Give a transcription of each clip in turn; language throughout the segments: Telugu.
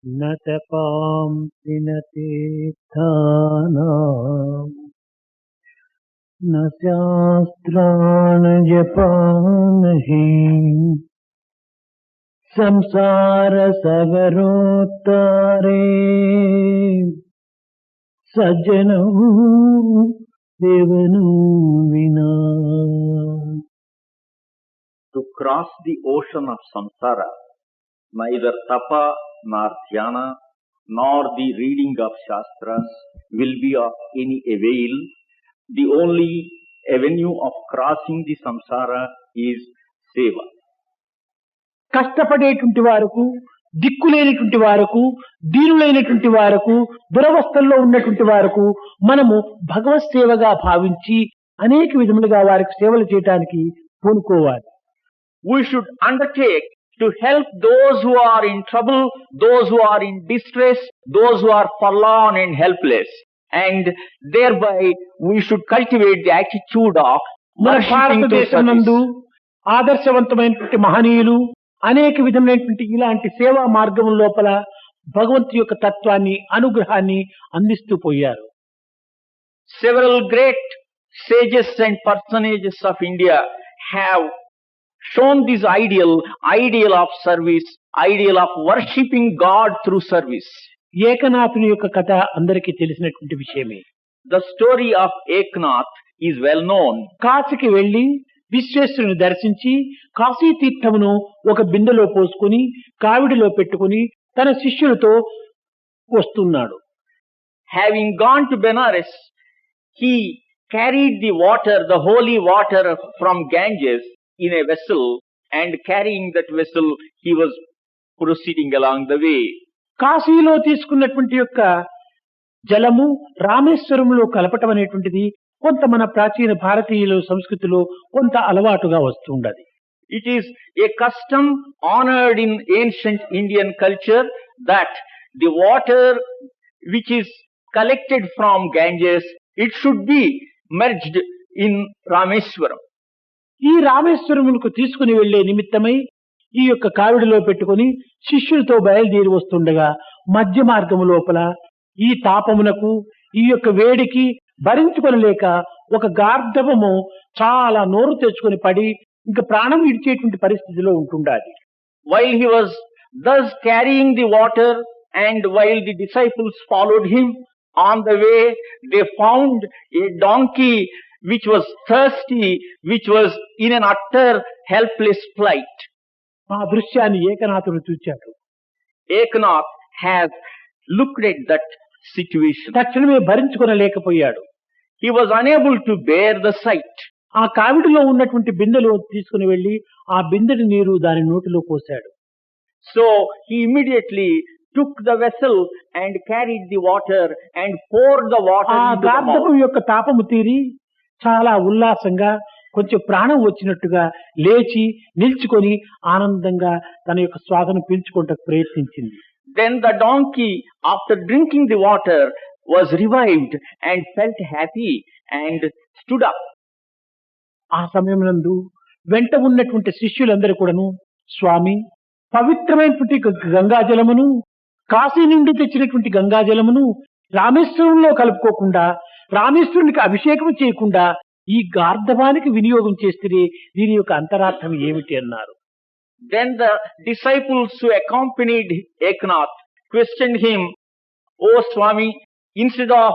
न तपांसि न तीर्थानां न शास्त्रान् जपामहि संसार सागरोत्तारे सज्जनं देवनं विना. To cross the ocean of samsara, neither tapa nor dhyana nor the reading of shastras will be of any avail. The only avenue of crossing the samsara is seva. కష్టపడేటువంటి వారకు, దిక్కులేనటువంటి వారకు, దీనులైనటువంటి వారకు, దురవస్థల్లో ఉన్నటువంటి వారకు మనము భగవత్ సేవగా భావించి అనేక విధములుగా వారికి సేవలు చేయడానికి పూనుకోవాలి. We should undertake to help those who are in trouble, those who are in distress, those who are forlorn and helpless. And thereby we should cultivate the attitude of భారతదేశం నందు ఆదర్శవంతమైనటువంటి మహనీయులు అనేక విధమైనటువంటి ఇలాంటి సేవా మార్గం లోపల భగవంతుని యొక్క తత్వాన్ని, అనుగ్రహాన్ని అందిస్తూ పోయారు. Several great sages and personages of India have shown this ideal of service, ideal of worshipping God through service. ఏకనాథుని యొక్క కథ అందరికీ తెలిసినటువంటి విషయమే. The story of Eknath is well known. కాశీకి వెళ్లి విశ్వేశ్వరుని దర్శించి కాశీ తీర్థమును ఒక బిందెలో పోసుకుని కావిడిలో పెట్టుకుని తన శిష్యులతో వస్తున్నాడు. Having gone to Benares, he carried the water, the holy water from Ganges in a vessel, and carrying that vessel he was proceeding along the way. కాశీలో తీసుకున్నటువంటి యొక్క జలము రామేశ్వరంలో కలపటం అనేటువంటిది కొంత మన ప్రాచీన భారతీయుల సంస్కృతిలో కొంత అలవాటుగా వస్తుండది. It is a custom honored in ancient Indian culture that the water which is collected from Ganges, it should be merged in Rameswaram. ఈ రామేశ్వరమునకు తీసుకుని వెళ్లే నిమిత్తమై ఈ యొక్క కావిడిలో పెట్టుకుని శిష్యులతో బయలుదేరి వస్తుండగా మధ్య మార్గము లోపల ఈ తాపమునకు, ఈ యొక్క వేడికి భరించుకొనలేక ఒక గార్ధవము చాలా నోరు తెచ్చుకొని పడి ఇంకా ప్రాణం విడిచేటువంటి పరిస్థితిలో ఉంటుండాలి. While he was thus carrying the water and while the disciples followed him on the way, they found a donkey which was thirsty, which was in an utter helpless plight. ఆ దృశ్యాన్ని ఏకనాథుడు చూచాడు. Eknath has looked at that situation. తక్షణమే భరించుకొనలేకపోయాడు. He was unable to bear the sight. ఆ కావిడిలో ఉన్నటువంటి బిందెలో తీసుకుని వెళ్లి ఆ బిందెడి నీరు దాని నోటిలో పోశాడు. So he immediately took the vessel and carried the water and poured the water ఆ into the గార్ధపు mouth. యొక్క తాపము తీరి చాలా ఉల్లాసంగా కొంచెం ప్రాణం వచ్చినట్టుగా లేచి నిల్చుకొని ఆనందంగా తన యొక్క శ్వాసను పీల్చుకోవడానికి ప్రయత్నించింది. Then the donkey, after drinking the water, was revived and felt happy and stood up. ఆ సమయం నందు వెంట ఉన్నటువంటి శిష్యులందరూ కూడాను, స్వామి, పవిత్రమైనటువంటి గంగాజలమును, కాశీ నుండి తెచ్చినటువంటి గంగాజలమును రామేశ్వరంలో కలుపుకోకుండా, రామేశ్వరునికి అభిషేకం చేయకుండా ఈ గార్ధవానికి వినియోగం చేస్తే దీని యొక్క అంతరార్థం ఏమిటి అన్నారు. Then the disciples who accompanied Eknath questioned him, "O Swami, instead of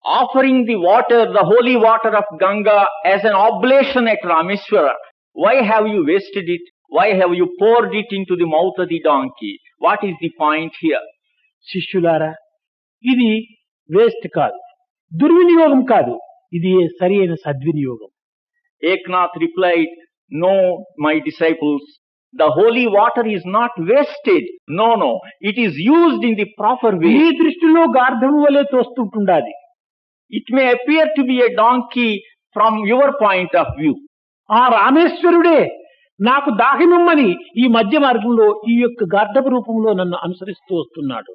offering the water, the holy water of Ganga as an oblation at Rameswara, why have you wasted it? Why have you poured it into the mouth of the donkey? What is the point here?" శిష్యులారా, ఇది వేస్ట్ కాదు, దుర్వినియోగం కాదు, ఇది సరైన సద్వినియోగం. Eknath replied, "No, my disciples, the holy water is not wasted. No, it is used in the proper way." ఈ దృష్టిలో గార్ధము వలె తోస్తుంటుండాలి. It may appear to be a donkey from your point of view. ఆ రామేశ్వరుడే నాకు దాహినుమ్మని ఈ మధ్య మార్గంలో ఈ యొక్క గార్ధపు రూపంలో నన్ను అనుసరిస్తూ వస్తున్నాడు.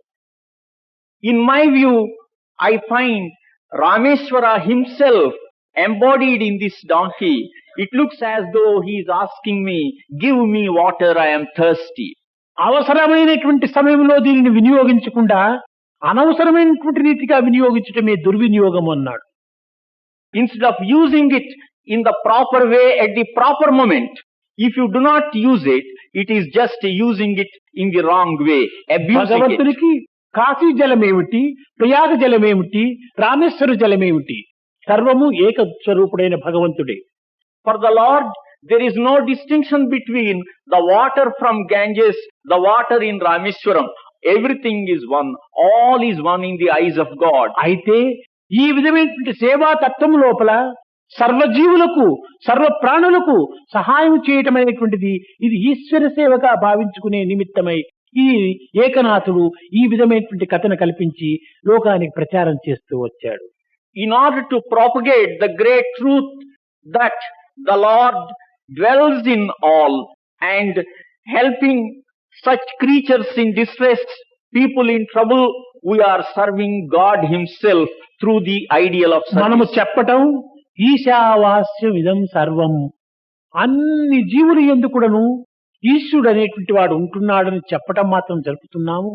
In my view, I find Rameswara himself embodied in this donkey. It looks as though he is asking me, "Give me water, I am thirsty." అవసరమైనటువంటి సమయంలో దీనిని వినియోగించకుండా అనవసరమైనటువంటి రీతిగా వినియోగించటమే దుర్వినియోగం అన్నాడు. Instead of using it in the proper way at the proper moment, if you do not use it, it is just using it in the wrong way, abusing it. భగవంతునికి కాశీ జలమేమిటి, ప్రయాగ జలమేమిటి, రామేశ్వర జలమేమిటి, సర్వము ఏక స్వరూపుడైన భగవంతుడే. For the Lord, there is no distinction between the water from Ganges, the water in Rameswaram. Everything is one. All is one in the eyes of God. అయితే ఈ విధమైనటువంటి సేవా తత్వం లోపల సర్వజీవులకు సర్వ ప్రాణులకు సహాయం చేయటం అనేటువంటిది ఇది ఈశ్వర సేవగా భావించుకునే నిమిత్తమై ఈ ఏకనాథుడు ఈ విధమైనటువంటి కథను కల్పించి లోకానికి ప్రచారం చేస్తూ వచ్చాడు. In order to propagate the great truth that the Lord dwells in all and helping such creatures in distress, people in trouble, we are serving God Himself through the ideal of service. మనము చెప్పటం ఈశావాస్యం ఇదం సర్వం, అన్ని జీవులు ఎందుకుడను ఈశ్వరుడు అనేటువంటి వాడు ఉంటున్నాడని చెప్పటం మాత్రం జరుపుతున్నాము.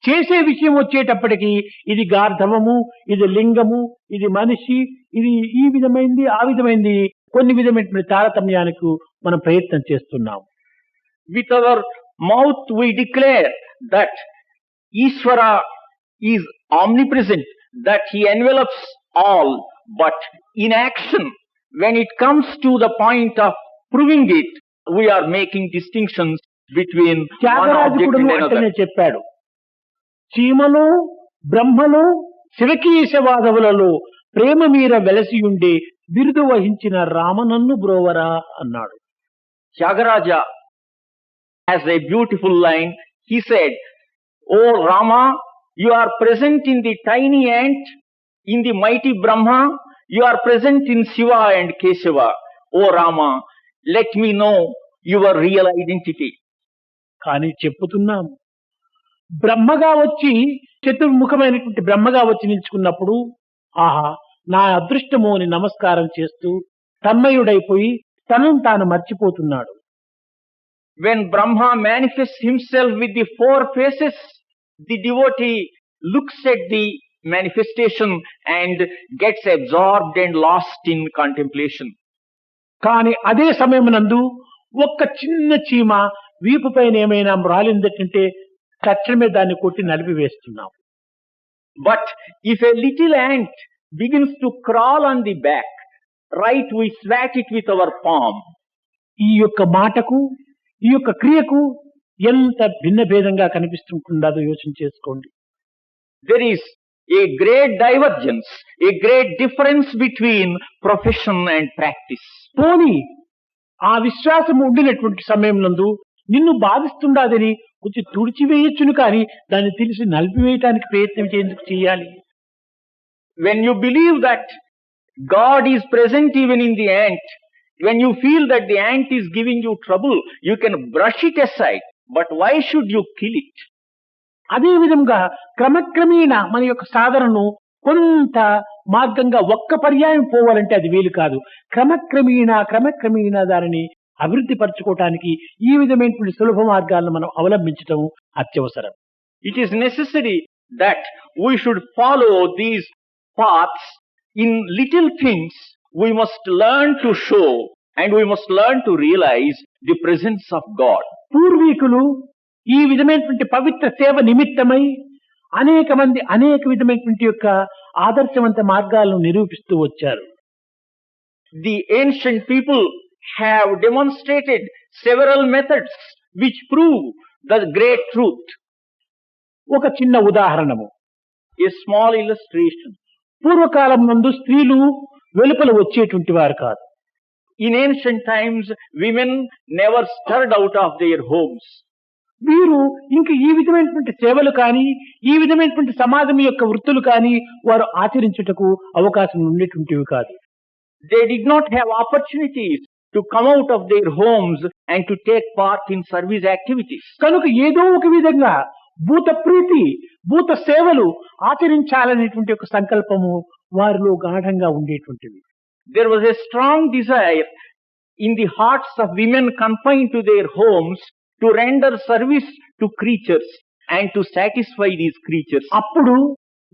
చేసే విషయం వచ్చేటప్పటికి ఇది గార్ధవము, ఇది లింగము, ఇది మనిషి, ఇది ఈ విధమైంది ఆ విధమైంది కొన్ని విధమైనటువంటి తారతమ్యానికి మనం ప్రయత్నం చేస్తున్నాము. With our mouth we declare that Ishvara is omnipresent, that He envelops all, but in action, when it comes to the point of proving it, we are making distinctions between one object and another. చెప్పాడు, చీమలో బ్రహ్మలో శివకీశవాదవులలో ప్రేమ మీర వెలసియుండే బిరుదు వహించిన రామనన్ను బ్రోవరా అన్నాడు. Tyagaraja has a beautiful line. He said, "O Rama, you are present in the tiny ant, in the mighty Brahma, you are present in Shiva and Keshava. O Rama, let me know your real identity." కానీ చెప్పుతున్నాము, బ్రహ్మగా వచ్చి చతుర్ముఖమైనటువంటి బ్రహ్మగా వచ్చి నిల్చుకున్నప్పుడు ఆహా నా అదృష్టము అని నమస్కారం చేస్తూ తన్మయుడైపోయి తనను తాను మర్చిపోతున్నాడు. When Brahma manifests himself with the four faces, the devotee looks at the manifestation and gets absorbed and lost in contemplation. కానీ అదే సమయమునందు ఒక్క చిన్న చీమ వీపు పైన ఏమైనా రాలిందంటే తక్షణమే దాన్ని కొట్టి నలిపివేస్తున్నాం. But if a little ant begins to crawl on the back, right, we swat it with our palm. ఈ యొక్క మాటకు ఈ యొక్క క్రియకు ఎంత భిన్న భేదంగా కనిపిస్తుంటుందో యోచన చేసుకోండి. There is a great divergence, a great difference between profession and practice. పోనీ ఆ విశ్వాసం ఉండినటువంటి సమయం నందు నిన్ను బాధిస్తుండదని కొంచెం తుడిచివేయచ్చును, కానీ దాన్ని తెలిసి నలిపివేయటానికి ప్రయత్నం ఎందుకు చేయాలి? When you believe that God is present even in the ant, when you feel that the ant is giving you trouble, you can brush it aside. But why should you kill it? అదే విధంగా క్రమక్రమేణా మన యొక్క సాధనను కొంత మార్గంగా ఒక్క పర్యాయం పోవాలంటే అది వీలు కాదు. క్రమక్రమేణా దానిని అభివృద్ధి పరచుకోవటానికి ఈ విధమైనటువంటి సులభ మార్గాలను మనం అవలంబించడం అత్యవసరం. It is necessary that we should follow these paths. In little things we must learn to show and we must learn to realize the presence of God. పూర్వీకులు ఈ విధమైనటువంటి పవిత్ర సేవ నిమిత్తమై అనేక మంది అనేక విధమైనటువంటి యొక్క ఆదర్శవంత మార్గాలను నిరూపిస్తూ వచ్చారు. The ancient people have demonstrated several methods which prove the great truth. ఒక చిన్న ఉదాహరణము, A small illustration. పూర్వకాలం నందు స్త్రీలు వెలుపల వచ్చేటువంటి వారు కాదు. In ancient times, women never stirred out of their homes. వీరు ఇంక ఈ విధమైనటువంటి సేవలు కానీ ఈ విధమైనటువంటి సమాజం యొక్క వృత్తులు కానీ వారు ఆచరించుటకు అవకాశం ఉండేటువంటివి కాదు. They did not have opportunities to come out of their homes and to take part in service activities. కనుక ఏదో ఒక విధంగా భూత ప్రీతి భూత సేవలు ఆచరించాలనేటువంటి ఒక సంకల్పము వారిలో గాఢంగా ఉండేటువంటివి. There was a strong desire in the hearts of women confined to their homes to render service to creatures and to satisfy these creatures. అప్పుడు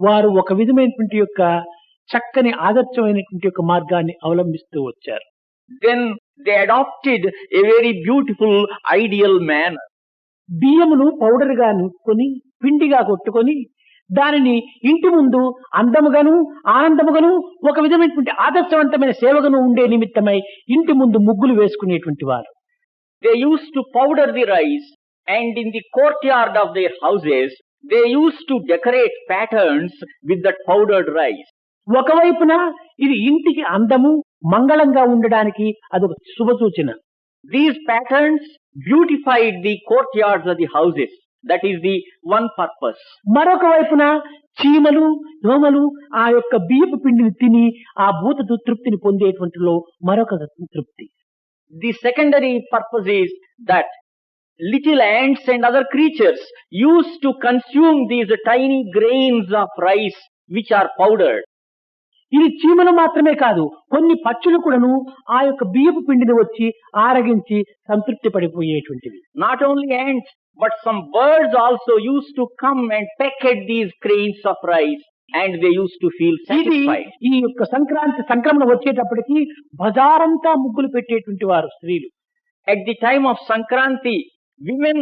వారు ఒక విధమైనటువంటి యొక్క చక్కని ఆదర్శమైనటువంటి యొక్క మార్గాన్ని అవలంబిస్తూ వచ్చారు. Then they adopted a very beautiful ideal manner. బియ్యమును పౌడర్ గా నూసుకొని పిండిగా కొట్టుకొని దానిని ఇంటి ముందు అందముగాను ఆనందముగాను ఒక విధమైనటువంటి ఆదర్శవంతమైన సేవగాను ఉండే నిమిత్తమై ఇంటి ముందు ముగ్గులు వేసుకునేటువంటి వారు. They used to powder the rice, and in the courtyard of their houses they used to decorate patterns with that powdered rice. ఒకవైపున ఇది ఇంటికి అందము మంగళంగా ఉండడానికి అదొక శుభసూచన. These patterns beautified the courtyards of the houses. That is the one purpose. మరొక వైపున చీమలు దోమలు ఆ యొక్క బియ్యపు పిండిని తిని ఆ భూత తృప్తిని పొందేటువంటిలో మరొక తృప్తి. The secondary purpose is that little ants and other creatures used to consume these tiny grains of rice which are powdered. ఇది చీమలు మాత్రమే కాదు, కొన్ని పక్షులు కూడాను ఆ యొక్క బియ్యపు పిండిని వచ్చి ఆరగించి సంతృప్తి పడిపోయేటువంటివి. Not only ants, but some birds also used to come and peck at these grains of rice, and they used to feel satisfied. ఈ యొక్క సంక్రమణ వచ్చేటప్పటికి బజారంతా ముగ్గులు పెట్టేటువంటి వారు స్త్రీలు. At the time of Sankranti, women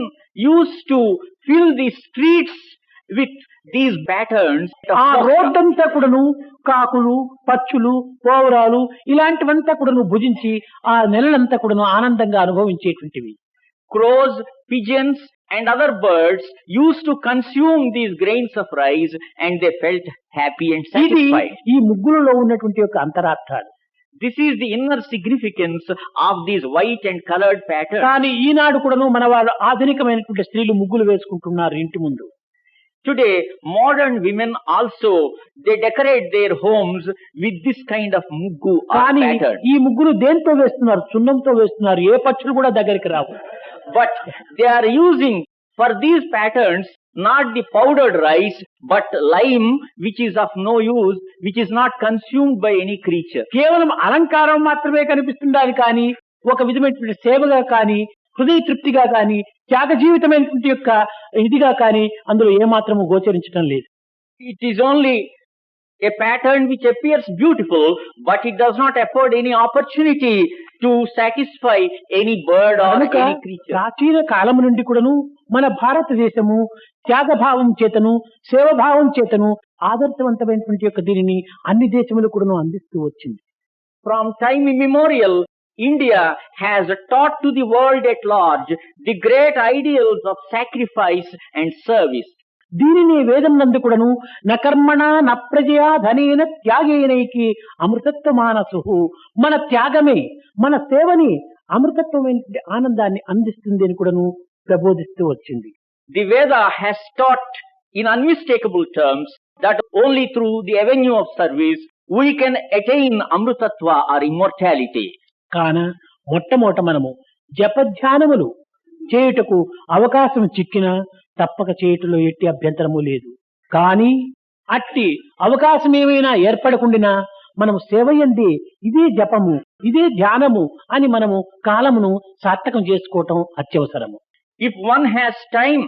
used to fill the streets with these patterns. ఆ రోడ్డంతా కూడాను కాకులు పక్షులు పౌరాలు ఇలాంటివంతా కూడాను భుజించి ఆ నెలలంతా కూడాను ఆనందంగా అనుభవించేటువంటివి. Crows, pigeons and other birds used to consume these grains of rice, and they felt happy and satisfied. ఈ ముగ్గులలో ఉన్నటువంటి యొక్క అంతరార్థాలు. This is the inner significance of these white and colored patterns. కానీ ఈనాడు కూడాను మన వాళ్ళు ఆధునికమైనటువంటి స్త్రీలు ముగ్గులు వేసుకుంటున్నారు ఇంటి ముందు. Today, modern women also, they decorate their homes with this kind of muggu or pattern. ఈ ముగ్గులు దేంతో వేస్తున్నారు? సున్నంతో వేస్తున్నారు. ఏ పక్షులు కూడా దగ్గరికి రావు. But they are using for these patterns not the powdered rice, but lime, which is of no use, which is not consumed by any creature. కేవలం అలంకారం మాత్రమే కనిపిస్తుండాలి కానీ ఒక విధమైనటువంటి సేవగా కానీ హృదయ తృప్తిగా కానీ త్యాగ జీవితమైనటువంటి యొక్క ఇదిగా కానీ అందులో ఏమాత్రము గోచరించడం లేదు. It is only a pattern which appears beautiful, but it does not afford any opportunity to satisfy any bird or any creature. ప్రాచీన కాలం నుండి కూడాను మన భారతదేశము త్యాగభావం చేతను సేవభావం చేతను ఆదర్శవంతమైనటువంటి యొక్క దీనిని అన్ని దేశములు కూడాను అందిస్తూ వచ్చింది. From time immemorial, India has taught to the world at large the great ideals of sacrifice and service. దీనిని వేదం నందు కూడాను నకర్మణ నప్రజయా ధనేన త్యాగేనైకి అమృతత్వ మానసు, మన త్యాగమే మన సేవని అమృతత్వమైన ఆనందాన్ని అందిస్తుంది అని కూడాను ప్రబోధిస్తూ వచ్చింది. The Veda has taught in unmistakable terms that only through the avenue of service we can attain amrutatva or immortality. కాన మొట్టమొదట మనము జపధ్యానములు చేయుటకు అవకాశం చిక్కినా తప్పక చేయుటలో ఎట్టి అభ్యంతరము లేదు. కానీ అట్టి అవకాశం ఏమైనా ఏర్పడకుండా మనము సేవయంది ఇదే జపము ఇదే ధ్యానము అని మనము కాలమును సార్థకం చేసుకోవటం అత్యవసరము. If one has time,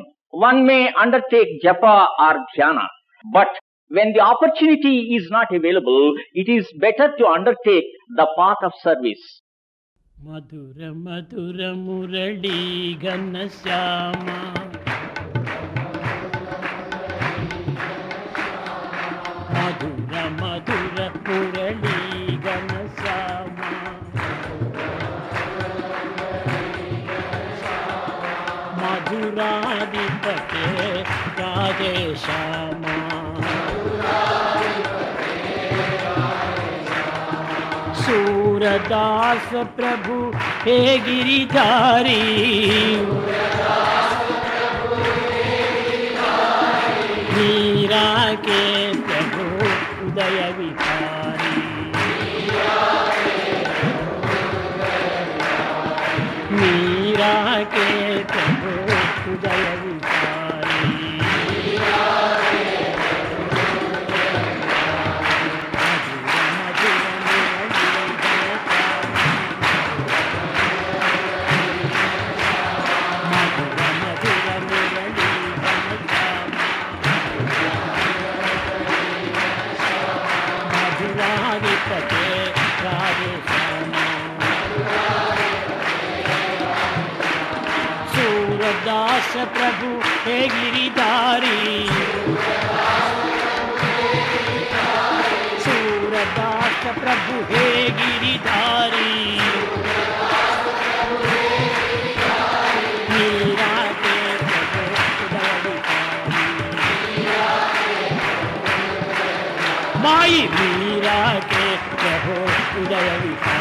one may undertake japa or dhyana, but when the opportunity is not available, it is better to undertake the path of service. మధుర మధుర మురళీ ఘనశ్యామ మధుర మధుర మురళీ ఘనశ్యామ మధురాధిపతే రాధే శ్యామ सूरदास प्रभु हे गिरिधारी मीरा के प्रभु उदय विहारी मीरा के प्रभु उदय विहारी सूरदास प्रभु हे गिरिधारी, सूरदास प्रभु हे गिरिधारी, मीरा के प्रभु उदय विहारी, माई मीरा के प्रभु उदय विहारी।